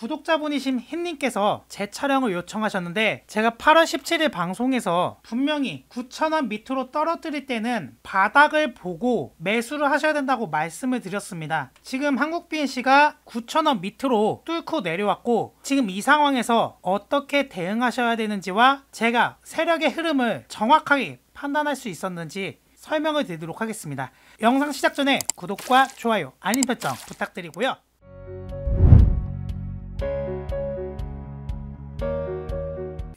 구독자분이신 흰님께서 재촬영을 요청하셨는데 제가 8월 17일 방송에서 분명히 9,000원 밑으로 떨어뜨릴 때는 바닥을 보고 매수를 하셔야 된다고 말씀을 드렸습니다. 지금 한국 BNC가 9,000원 밑으로 뚫고 내려왔고 지금 이 상황에서 어떻게 대응하셔야 되는지와 제가 세력의 흐름을 정확하게 판단할 수 있었는지 설명을 드리도록 하겠습니다. 영상 시작 전에 구독과 좋아요, 알림 설정 부탁드리고요.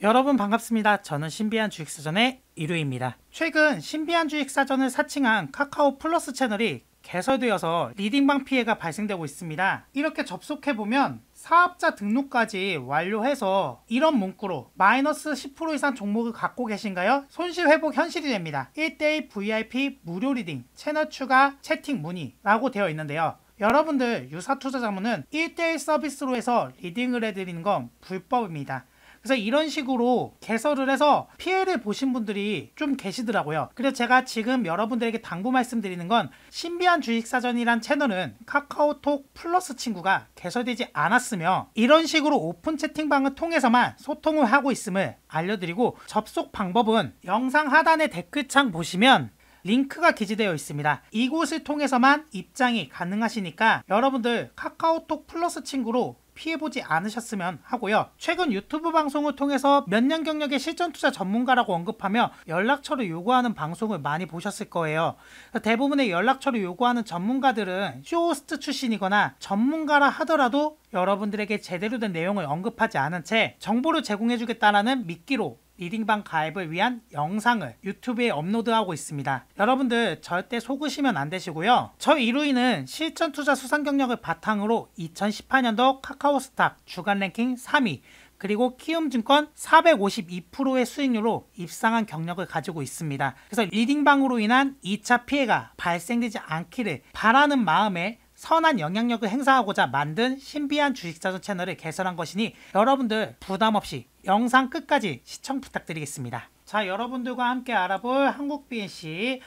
여러분 반갑습니다. 저는 신비한 주식사전의 이루입니다. 최근 신비한 주식사전을 사칭한 카카오 플러스 채널이 개설되어서 리딩방 피해가 발생되고 있습니다. 이렇게 접속해보면 사업자 등록까지 완료해서 이런 문구로 마이너스 10% 이상 종목을 갖고 계신가요? 손실회복 현실이 됩니다. 1대1 VIP 무료 리딩, 채널 추가, 채팅 문의 라고 되어 있는데요. 여러분들 유사투자자문은 1대1 서비스로 해서 리딩을 해드리는 건 불법입니다. 그래서 이런 식으로 개설을 해서 피해를 보신 분들이 좀 계시더라고요. 그래서 제가 지금 여러분들에게 당부 말씀드리는 건 신비한 주식사전이란 채널은 카카오톡 플러스 친구가 개설되지 않았으며 이런 식으로 오픈 채팅방을 통해서만 소통을 하고 있음을 알려드리고 접속 방법은 영상 하단의 댓글창 보시면 링크가 기재되어 있습니다. 이곳을 통해서만 입장이 가능하시니까 여러분들 카카오톡 플러스 친구로 피해보지 않으셨으면 하고요. 최근 유튜브 방송을 통해서 몇 년 경력의 실전투자 전문가라고 언급하며 연락처를 요구하는 방송을 많이 보셨을 거예요. 대부분의 연락처를 요구하는 전문가들은 쇼호스트 출신이거나 전문가라 하더라도 여러분들에게 제대로 된 내용을 언급하지 않은 채 정보를 제공해주겠다라는 미끼로 리딩방 가입을 위한 영상을 유튜브에 업로드하고 있습니다. 여러분들 절대 속으시면 안 되시고요. 저 이루이는 실전투자 수상 경력을 바탕으로 2018년도 카카오스탁 주간 랭킹 3위 그리고 키움증권 452%의 수익률로 입상한 경력을 가지고 있습니다. 그래서 리딩방으로 인한 2차 피해가 발생되지 않기를 바라는 마음에 선한 영향력을 행사하고자 만든 신비한 주식사전 채널을 개설한 것이니 여러분들 부담없이 영상 끝까지 시청 부탁드리겠습니다. 자, 여러분들과 함께 알아볼 한국 BNC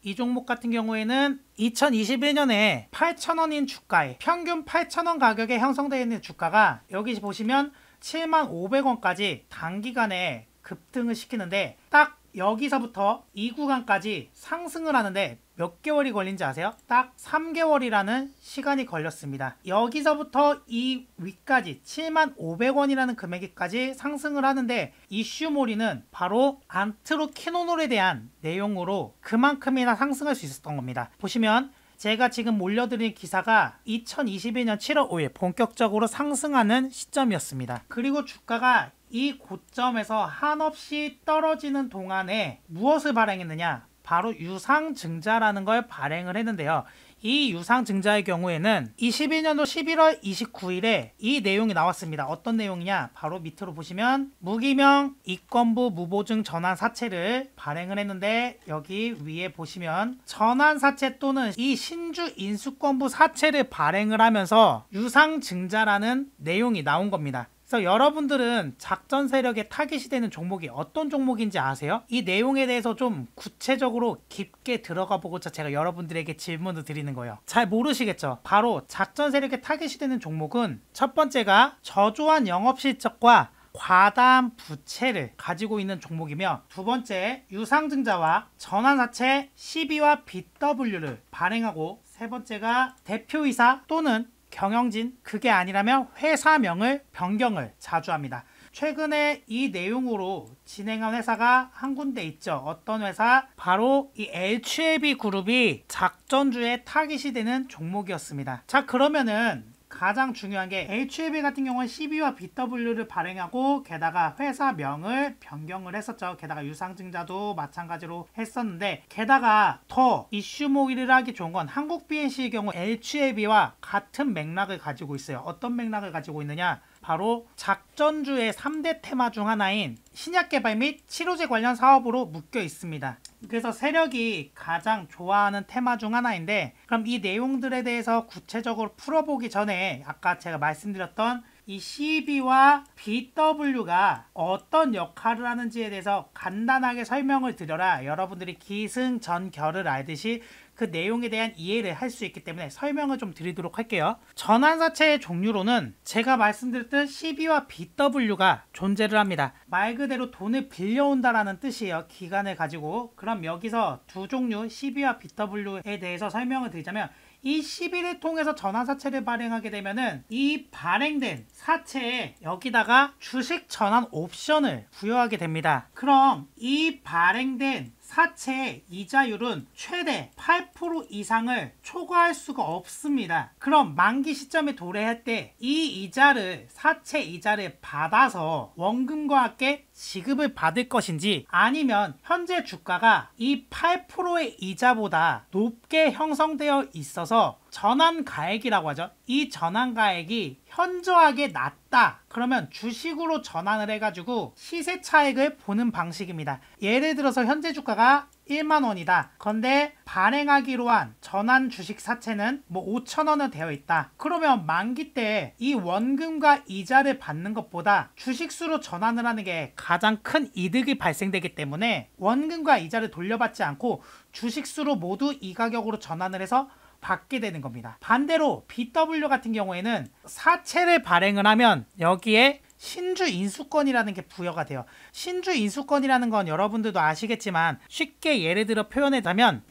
이 종목 같은 경우에는 2021년에 8,000원인 주가에 평균 8,000원 가격에 형성되어 있는 주가가 여기 보시면 75,000원까지 단기간에 급등을 시키는데 딱 여기서부터 이 구간까지 상승을 하는데 몇 개월이 걸린지 아세요? 딱 3개월이라는 시간이 걸렸습니다. 여기서부터 이 위까지 75,000원이라는 금액까지 상승을 하는데 이슈몰이는 바로 안트로키노놀에 대한 내용으로 그만큼이나 상승할 수 있었던 겁니다. 보시면 제가 지금 올려드린 기사가 2021년 7월 5일 본격적으로 상승하는 시점이었습니다. 그리고 주가가 이 고점에서 한없이 떨어지는 동안에 무엇을 발행했느냐? 바로 유상증자라는 걸 발행을 했는데요. 이 유상증자의 경우에는 21년도 11월 29일에 이 내용이 나왔습니다. 어떤 내용이냐? 바로 밑으로 보시면 무기명 이권부 무보증 전환사채를 발행을 했는데 여기 위에 보시면 전환사채 또는 이 신주 인수권부 사채를 발행을 하면서 유상증자라는 내용이 나온 겁니다. 그래서 여러분들은 작전 세력에 타깃이 되는 종목이 어떤 종목인지 아세요? 이 내용에 대해서 좀 구체적으로 깊게 들어가 보고자 제가 여러분들에게 질문을 드리는 거예요. 잘 모르시겠죠? 바로 작전 세력에 타깃이 되는 종목은 첫 번째가 저조한 영업실적과 과다한 부채를 가지고 있는 종목이며 두 번째 유상증자와 전환사채 CB와 BW를 발행하고 세 번째가 대표이사 또는 경영진, 그게 아니라면 회사명을 변경을 자주 합니다. 최근에 이 내용으로 진행한 회사가 한 군데 있죠. 어떤 회사? 바로 이 HLB 그룹이 작전주에 타깃이 되는 종목이었습니다. 자, 그러면은 가장 중요한 게 HLB 같은 경우는 CB와 BW를 발행하고 게다가 회사명을 변경을 했었죠. 게다가 유상증자도 마찬가지로 했었는데 게다가 더 이슈 모의를 하기 좋은 건 한국 BNC의 경우 HLB와 같은 맥락을 가지고 있어요. 어떤 맥락을 가지고 있느냐? 바로 작전주의 3대 테마 중 하나인 신약개발 및 치료제 관련 사업으로 묶여 있습니다. 그래서 세력이 가장 좋아하는 테마 중 하나인데 그럼 이 내용들에 대해서 구체적으로 풀어보기 전에 아까 제가 말씀드렸던 이 CB와 BW가 어떤 역할을 하는지에 대해서 간단하게 설명을 드려라 여러분들이 기승전결을 알듯이 그 내용에 대한 이해를 할 수 있기 때문에 설명을 좀 드리도록 할게요. 전환사체의 종류로는 제가 말씀드렸듯 CB와 BW가 존재를 합니다. 말 그대로 돈을 빌려온다라는 뜻이에요. 기간을 가지고. 그럼 여기서 두 종류 CB와 BW에 대해서 설명을 드리자면 이 CB를 통해서 전환사채를 발행하게 되면은 이 발행된 사채에 여기다가 주식 전환 옵션을 부여하게 됩니다. 그럼 이 발행된 사채의 이자율은 최대 8% 이상을 초과할 수가 없습니다. 그럼 만기 시점에 도래할 때 이 이자를 사채 이자를 받아서 원금과 함께 지급을 받을 것인지 아니면 현재 주가가 이 8%의 이자보다 높게 형성되어 있어서 전환가액이라고 하죠. 이 전환가액이 현저하게 낮다. 그러면 주식으로 전환을 해가지고 시세 차익을 보는 방식입니다. 예를 들어서 현재 주가가 1만원이다. 그런데 발행하기로 한 전환 주식 사채는 뭐 5천원은 되어 있다. 그러면 만기 때 이 원금과 이자를 받는 것보다 주식수로 전환을 하는 게 가장 큰 이득이 발생되기 때문에 원금과 이자를 돌려받지 않고 주식수로 모두 이 가격으로 전환을 해서 받게 되는 겁니다. 반대로 BW 같은 경우에는 사채를 발행을 하면 여기에 신주 인수권이라는 게 부여가 돼요. 신주 인수권이라는 건 여러분들도 아시겠지만 쉽게 예를 들어 표현하자면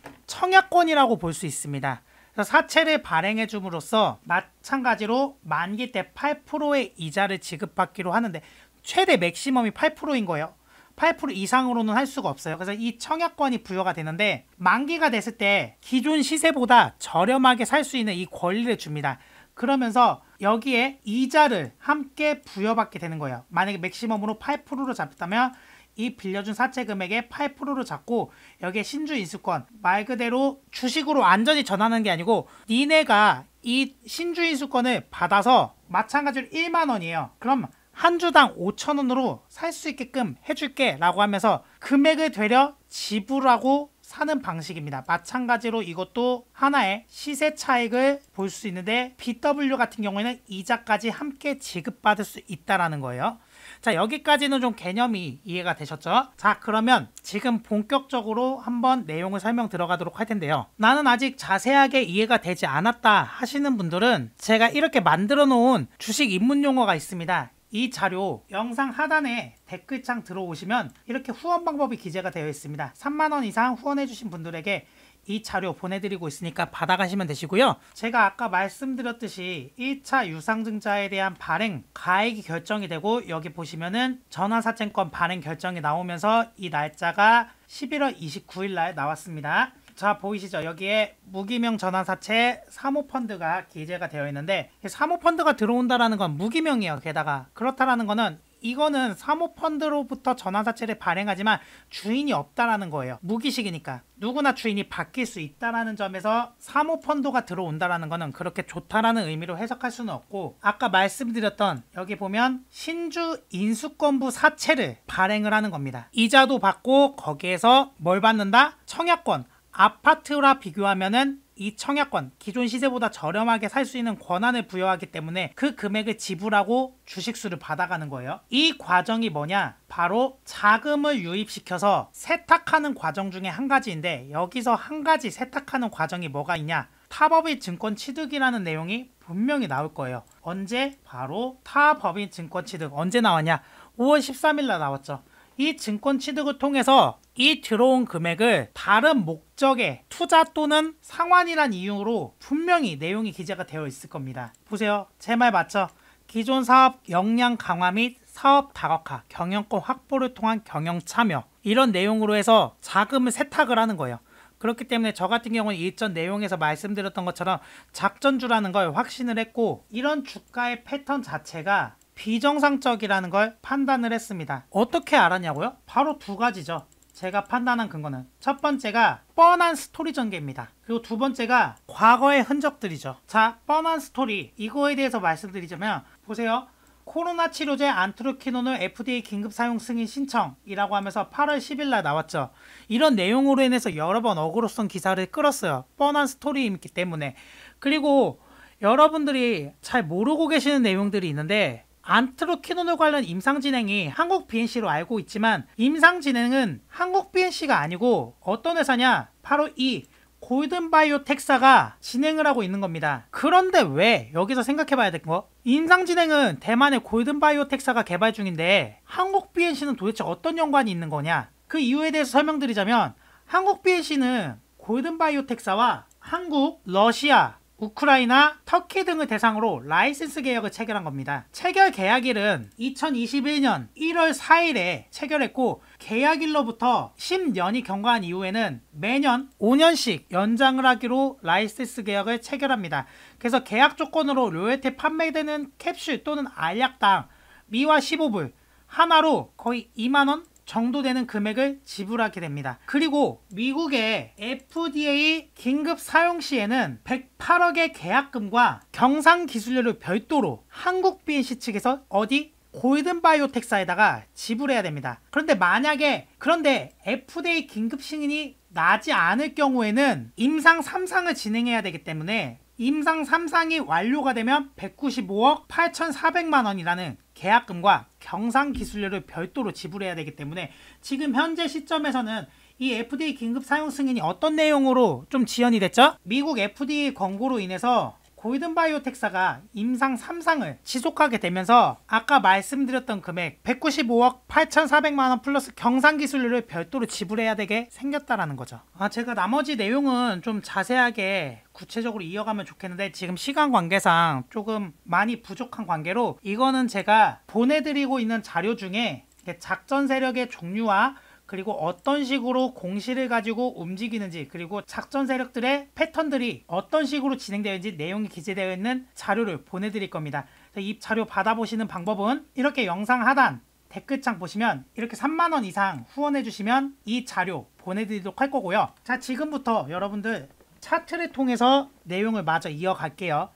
청약권이라고 볼 수 있습니다. 그래서 사채를 발행해 줌으로써 마찬가지로 만기 때 8%의 이자를 지급받기로 하는데 최대 맥시멈이 8%인 거예요. 8% 이상으로는 할 수가 없어요. 그래서 이 청약권이 부여가 되는데 만기가 됐을 때 기존 시세보다 저렴하게 살 수 있는 이 권리를 줍니다. 그러면서 여기에 이자를 함께 부여받게 되는 거예요. 만약에 맥시멈으로 8%로 잡혔다면 이 빌려준 사채 금액의 8%로 잡고 여기에 신주 인수권 말 그대로 주식으로 완전히 전환하는 게 아니고 니네가 이 신주 인수권을 받아서 마찬가지로 1만원이에요. 그럼 한 주당 5천원으로 살 수 있게끔 해줄게 라고 하면서 금액을 되려 지불하고 사는 방식입니다. 마찬가지로 이것도 하나의 시세 차익을 볼 수 있는데 BW 같은 경우에는 이자까지 함께 지급받을 수 있다는 거예요. 자, 여기까지는 좀 개념이 이해가 되셨죠? 자, 그러면 지금 본격적으로 한번 내용을 설명 들어가도록 할 텐데요. 나는 아직 자세하게 이해가 되지 않았다 하시는 분들은 제가 이렇게 만들어 놓은 주식 입문 용어가 있습니다. 이 자료 영상 하단에 댓글창 들어오시면 이렇게 후원 방법이 기재가 되어 있습니다. 3만원 이상 후원해 주신 분들에게 이 자료 보내드리고 있으니까 받아가시면 되시고요. 제가 아까 말씀드렸듯이 1차 유상증자에 대한 발행 가액이 결정이 되고 여기 보시면은 전환사채권 발행 결정이 나오면서 이 날짜가 11월 29일 날 나왔습니다. 자, 보이시죠? 여기에 무기명 전환사채 사모펀드가 기재가 되어 있는데 사모펀드가 들어온다라는 건 무기명이에요. 게다가 그렇다라는 거는 이거는 사모펀드로부터 전환사채를 발행하지만 주인이 없다라는 거예요. 무기식이니까 누구나 주인이 바뀔 수 있다라는 점에서 사모펀드가 들어온다라는 거는 그렇게 좋다라는 의미로 해석할 수는 없고 아까 말씀드렸던 여기 보면 신주 인수권부 사채를 발행을 하는 겁니다. 이자도 받고 거기에서 뭘 받는다? 청약권. 아파트와 비교하면은 이 청약권, 기존 시세보다 저렴하게 살 수 있는 권한을 부여하기 때문에 그 금액을 지불하고 주식수를 받아가는 거예요. 이 과정이 뭐냐? 바로 자금을 유입시켜서 세탁하는 과정 중에 한 가지인데 여기서 한 가지 세탁하는 과정이 뭐가 있냐? 타법인 증권 취득이라는 내용이 분명히 나올 거예요. 언제? 바로 타법인 증권 취득. 언제 나왔냐? 5월 13일 날 나왔죠. 이 증권 취득을 통해서 이 들어온 금액을 다른 목적에 투자 또는 상환이란 이유로 분명히 내용이 기재가 되어 있을 겁니다. 보세요. 제 말 맞죠? 기존 사업 역량 강화 및 사업 다각화, 경영권 확보를 통한 경영 참여 이런 내용으로 해서 자금을 세탁을 하는 거예요. 그렇기 때문에 저 같은 경우는 일전 내용에서 말씀드렸던 것처럼 작전주라는 걸 확신을 했고 이런 주가의 패턴 자체가 비정상적이라는 걸 판단을 했습니다. 어떻게 알았냐고요? 바로 두 가지죠. 제가 판단한 근거는 첫 번째가 뻔한 스토리 전개입니다. 그리고 두 번째가 과거의 흔적들이죠. 자, 뻔한 스토리 이거에 대해서 말씀드리자면 보세요. 코로나 치료제 안트로키논을 FDA 긴급 사용 승인 신청이라고 하면서 8월 10일 날 나왔죠. 이런 내용으로 인해서 여러 번 어그로성 기사를 끌었어요. 뻔한 스토리이기 때문에. 그리고 여러분들이 잘 모르고 계시는 내용들이 있는데, 안트로키노노 관련 임상 진행이 한국 BNC로 알고 있지만, 임상 진행은 한국 BNC가 아니고 어떤 회사냐? 바로 이 골든바이오텍사가 진행을 하고 있는 겁니다. 그런데 왜? 여기서 생각해봐야 될 거, 임상 진행은 대만의 골든바이오텍사가 개발 중인데 한국 BNC는 도대체 어떤 연관이 있는 거냐? 그 이유에 대해서 설명드리자면, 한국 BNC는 골든바이오텍사와 한국, 러시아, 우크라이나, 터키 등을 대상으로 라이센스 계약을 체결한 겁니다. 체결 계약일은 2021년 1월 4일에 체결했고, 계약일로부터 10년이 경과한 이후에는 매년 5년씩 연장을 하기로 라이센스 계약을 체결합니다. 그래서 계약 조건으로 로열티 판매되는 캡슐 또는 알약당 미화 15불 하나로 거의 2만원 정도 되는 금액을 지불하게 됩니다. 그리고 미국의 FDA 긴급 사용 시에는 108억의 계약금과 경상 기술료를 별도로 한국 BNC 측에서 어디? 골든바이오텍사에다가 지불해야 됩니다. 그런데 FDA 긴급 승인이 나지 않을 경우에는 임상 3상을 진행해야 되기 때문에 임상 3상이 완료가 되면 195억 8,400만 원이라는 계약금과 경상 기술료를 별도로 지불해야 되기 때문에, 지금 현재 시점에서는 이 FDA 긴급 사용 승인이 어떤 내용으로 좀 지연이 됐죠? 미국 FDA 권고로 인해서 골든바이오텍사가 임상 3상을 지속하게 되면서 아까 말씀드렸던 금액 195억 8,400만원 플러스 경상기술료를 별도로 지불해야 되게 생겼다라는 거죠. 제가 나머지 내용은 좀 자세하게 구체적으로 이어가면 좋겠는데 지금 시간 관계상 조금 많이 부족한 관계로, 이거는 제가 보내드리고 있는 자료 중에 작전 세력의 종류와 그리고 어떤 식으로 공시를 가지고 움직이는지, 그리고 작전 세력들의 패턴들이 어떤 식으로 진행되는지 내용이 기재되어 있는 자료를 보내드릴 겁니다. 이 자료 받아보시는 방법은 이렇게 영상 하단 댓글창 보시면 이렇게 3만원 이상 후원해 주시면 이 자료 보내드리도록 할 거고요. 자, 지금부터 여러분들 차트를 통해서 내용을 마저 이어갈게요.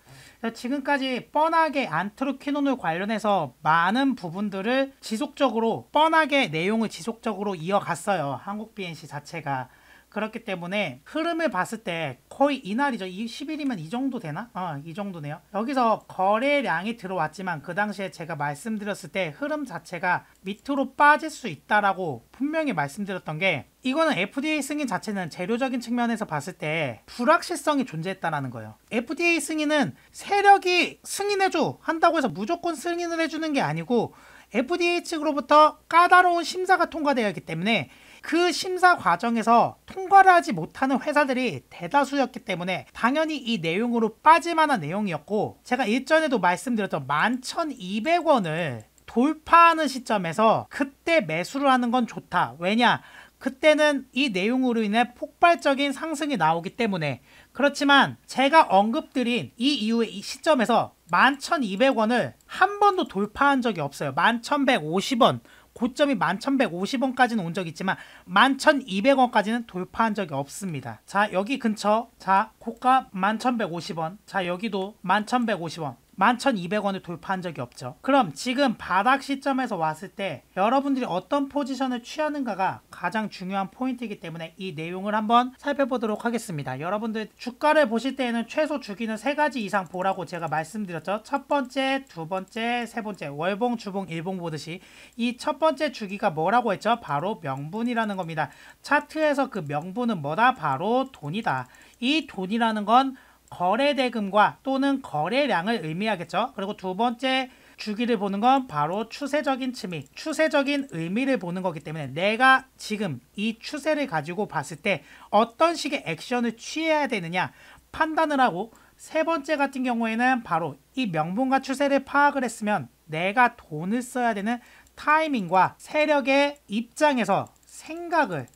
지금까지 뻔하게 안트로퀴노놀 관련해서 많은 부분들을 지속적으로 뻔하게 내용을 지속적으로 이어갔어요, 한국 BNC 자체가. 그렇기 때문에 흐름을 봤을 때 거의 이날이죠. 10일이면 이 정도 되나? 이 정도네요. 여기서 거래량이 들어왔지만 그 당시에 제가 말씀드렸을 때 흐름 자체가 밑으로 빠질 수 있다라고 분명히 말씀드렸던 게, 이거는 FDA 승인 자체는 재료적인 측면에서 봤을 때 불확실성이 존재했다는 거예요. FDA 승인은 세력이 승인해줘 한다고 해서 무조건 승인을 해주는 게 아니고, FDA 측으로부터 까다로운 심사가 통과되어야 하기 때문에 그 심사 과정에서 통과를 하지 못하는 회사들이 대다수였기 때문에 당연히 이 내용으로 빠질 만한 내용이었고, 제가 일전에도 말씀드렸던 11,200원을 돌파하는 시점에서 그때 매수를 하는 건 좋다. 왜냐? 그때는 이 내용으로 인해 폭발적인 상승이 나오기 때문에. 그렇지만 제가 언급드린 이 이후에 이 시점에서 11,200원을 한 번도 돌파한 적이 없어요. 11,150원, 고점이 11,150원까지는 온 적이 있지만 11,200원까지는 돌파한 적이 없습니다. 자, 여기 근처, 자, 고가 11,150원, 자, 여기도 11,150원, 11,200원을 돌파한 적이 없죠. 그럼 지금 바닥 시점에서 왔을 때 여러분들이 어떤 포지션을 취하는가가 가장 중요한 포인트이기 때문에 이 내용을 한번 살펴보도록 하겠습니다. 여러분들 주가를 보실 때에는 최소 주기는 3가지 이상 보라고 제가 말씀드렸죠. 첫 번째, 두 번째, 세 번째, 월봉, 주봉, 일봉 보듯이 이 첫 번째 주기가 뭐라고 했죠? 바로 명분이라는 겁니다. 차트에서 그 명분은 뭐다? 바로 돈이다. 이 돈이라는 건 거래대금과 또는 거래량을 의미하겠죠. 그리고 두 번째 주기를 보는 건 바로 추세적인 츠미, 추세적인 의미를 보는 거기 때문에 내가 지금 이 추세를 가지고 봤을 때 어떤 식의 액션을 취해야 되느냐 판단을 하고, 세 번째 같은 경우에는 바로 이 명분과 추세를 파악을 했으면 내가 돈을 써야 되는 타이밍과 세력의 입장에서 생각을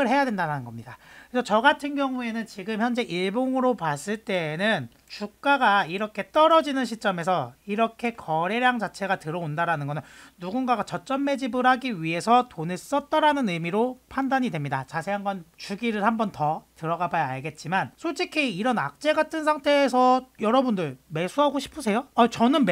해야 된다는 겁니다. 그래서 저 같은 경우에는 지금 현재 일봉으로 봤을 때에는 주가가 이렇게 떨어지는 시점에서 이렇게 거래량 자체가 들어온다라는 거는 누군가가 저점 매집을 하기 위해서 돈을 썼다라는 의미로 판단이 됩니다. 자세한 건 주기를 한 번 더 들어가 봐야 알겠지만, 솔직히 이런 악재 같은 상태에서 여러분들 매수하고 싶으세요? 저는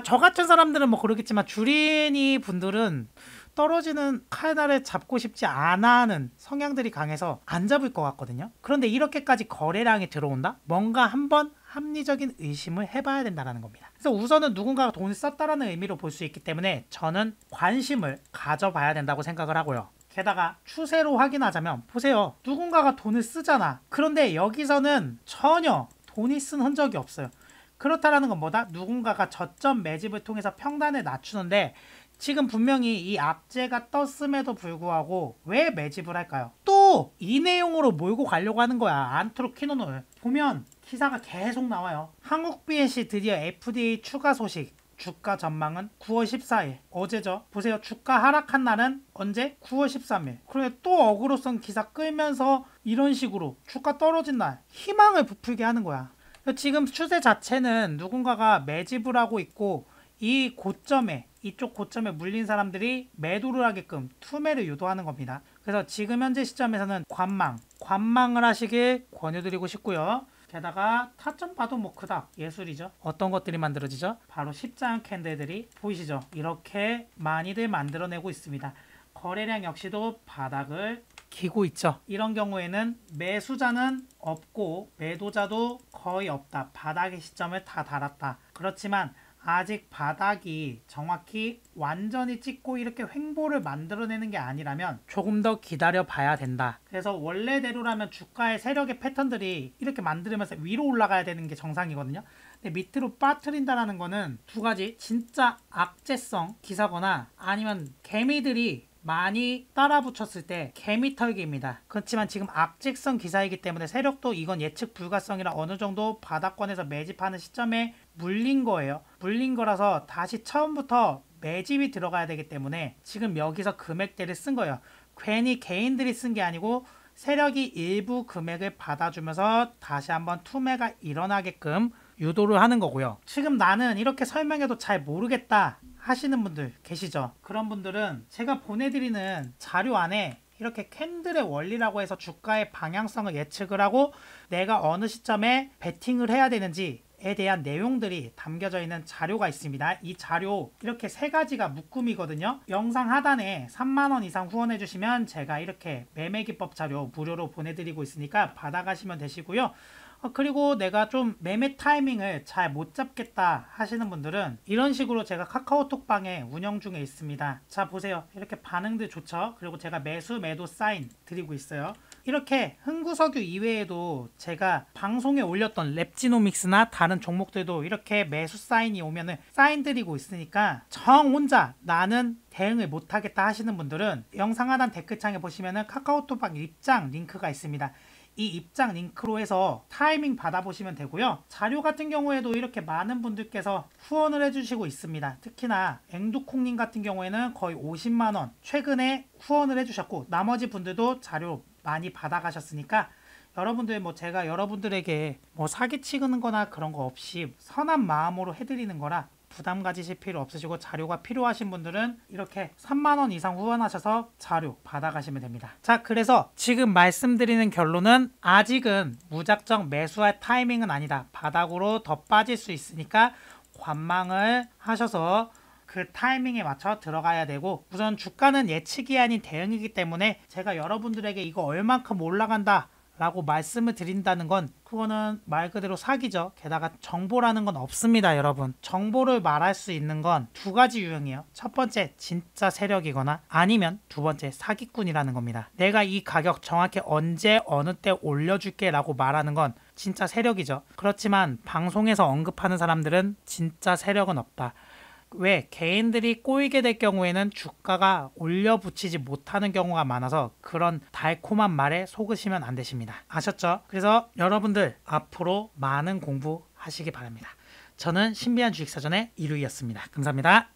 저 같은 사람들은 뭐 그러겠지만 주린이 분들은 떨어지는 칼날을 잡고 싶지 않아 하는 성향들이 강해서 안 잡을 것 같거든요. 그런데 이렇게까지 거래량이 들어온다? 뭔가 한번 합리적인 의심을 해봐야 된다는 겁니다. 그래서 우선은 누군가가 돈을 썼다라는 의미로 볼 수 있기 때문에 저는 관심을 가져봐야 된다고 생각을 하고요. 게다가 추세로 확인하자면 보세요. 누군가가 돈을 쓰잖아. 그런데 여기서는 전혀 돈이 쓴 흔적이 없어요. 그렇다라는 건 뭐다? 누군가가 저점 매집을 통해서 평단을 낮추는데 지금 분명히 이 악재가 떴음에도 불구하고 왜 매집을 할까요? 또 이 내용으로 몰고 가려고 하는 거야. 안트로키논을 보면 기사가 계속 나와요. 한국 BNC 드디어 FDA 추가 소식. 주가 전망은 9월 14일 어제죠. 보세요. 주가 하락한 날은 언제? 9월 13일. 그런데 또 어그로성 기사 끌면서 이런 식으로 주가 떨어진 날 희망을 부풀게 하는 거야. 지금 추세 자체는 누군가가 매집을 하고 있고 이 고점에 이쪽 고점에 물린 사람들이 매도를 하게끔 투매를 유도하는 겁니다. 그래서 지금 현재 시점에서는 관망을 하시길 권유드리고 싶고요. 게다가 타점 봐도 뭐 그닥 예술이죠. 어떤 것들이 만들어지죠? 바로 십자형 캔들들이 보이시죠? 이렇게 많이들 만들어내고 있습니다. 거래량 역시도 바닥을 기고 있죠. 이런 경우에는 매수자는 없고 매도자도 거의 없다. 바닥의 시점을 다 달았다. 그렇지만 아직 바닥이 정확히 완전히 찍고 이렇게 횡보를 만들어내는 게 아니라면 조금 더 기다려 봐야 된다. 그래서 원래대로라면 주가의 세력의 패턴들이 이렇게 만들면서 위로 올라가야 되는 게 정상이거든요. 근데 밑으로 빠뜨린다는 거는 두 가지, 진짜 악재성 기사거나 아니면 개미들이 많이 따라 붙였을 때 개미 털기입니다. 그렇지만 지금 악재성 기사이기 때문에 세력도 이건 예측 불가성이라 어느 정도 바닥권에서 매집하는 시점에 물린 거예요. 물린 거라서 다시 처음부터 매집이 들어가야 되기 때문에 지금 여기서 금액대를 쓴 거예요. 괜히 개인들이 쓴 게 아니고 세력이 일부 금액을 받아주면서 다시 한번 투매가 일어나게끔 유도를 하는 거고요. 지금 나는 이렇게 설명해도 잘 모르겠다 하시는 분들 계시죠? 그런 분들은 제가 보내드리는 자료 안에 이렇게 캔들의 원리라고 해서 주가의 방향성을 예측을 하고 내가 어느 시점에 베팅을 해야 되는지에 대한 내용들이 담겨져 있는 자료가 있습니다. 이 자료 이렇게 세 가지가 묶음이거든요. 영상 하단에 3만원 이상 후원해 주시면 제가 이렇게 매매기법 자료 무료로 보내드리고 있으니까 받아가시면 되시고요. 그리고 내가 좀 매매 타이밍을 잘 못 잡겠다 하시는 분들은 이런 식으로 제가 카카오톡방에 운영 중에 있습니다. 자 보세요. 이렇게 반응들 좋죠. 그리고 제가 매수 매도 사인 드리고 있어요. 이렇게 흥구석유 이외에도 제가 방송에 올렸던 랩지노믹스나 다른 종목들도 이렇게 매수 사인이 오면은 사인 드리고 있으니까 정 혼자 나는 대응을 못하겠다 하시는 분들은 영상 하단 댓글창에 보시면은 카카오톡방 입장 링크가 있습니다. 이 입장 링크로 해서 타이밍 받아보시면 되고요. 자료 같은 경우에도 이렇게 많은 분들께서 후원을 해주시고 있습니다. 특히나 앵두콩님 같은 경우에는 거의 50만원 최근에 후원을 해주셨고 나머지 분들도 자료 많이 받아가셨으니까 여러분들 뭐 제가 여러분들에게 뭐 사기치는 거나 그런 거 없이 선한 마음으로 해드리는 거라 부담 가지실 필요 없으시고 자료가 필요하신 분들은 이렇게 3만원 이상 후원하셔서 자료 받아가시면 됩니다. 자 그래서 지금 말씀드리는 결론은 아직은 무작정 매수할 타이밍은 아니다. 바닥으로 더 빠질 수 있으니까 관망을 하셔서 그 타이밍에 맞춰 들어가야 되고 우선 주가는 예측이 아닌 대응이기 때문에 제가 여러분들에게 이거 얼만큼 올라간다 라고 말씀을 드린다는 건 그거는 말 그대로 사기죠. 게다가 정보라는 건 없습니다. 여러분 정보를 말할 수 있는 건 두 가지 유형이에요. 첫 번째 진짜 세력이거나 아니면 두 번째 사기꾼이라는 겁니다. 내가 이 가격 정확히 언제 어느 때 올려줄게 라고 말하는 건 진짜 세력이죠. 그렇지만 방송에서 언급하는 사람들은 진짜 세력은 없다. 왜? 개인들이 꼬이게 될 경우에는 주가가 올려붙이지 못하는 경우가 많아서 그런 달콤한 말에 속으시면 안 되십니다. 아셨죠? 그래서 여러분들 앞으로 많은 공부하시기 바랍니다. 저는 신비한 주식사전의 이루이였습니다. 감사합니다.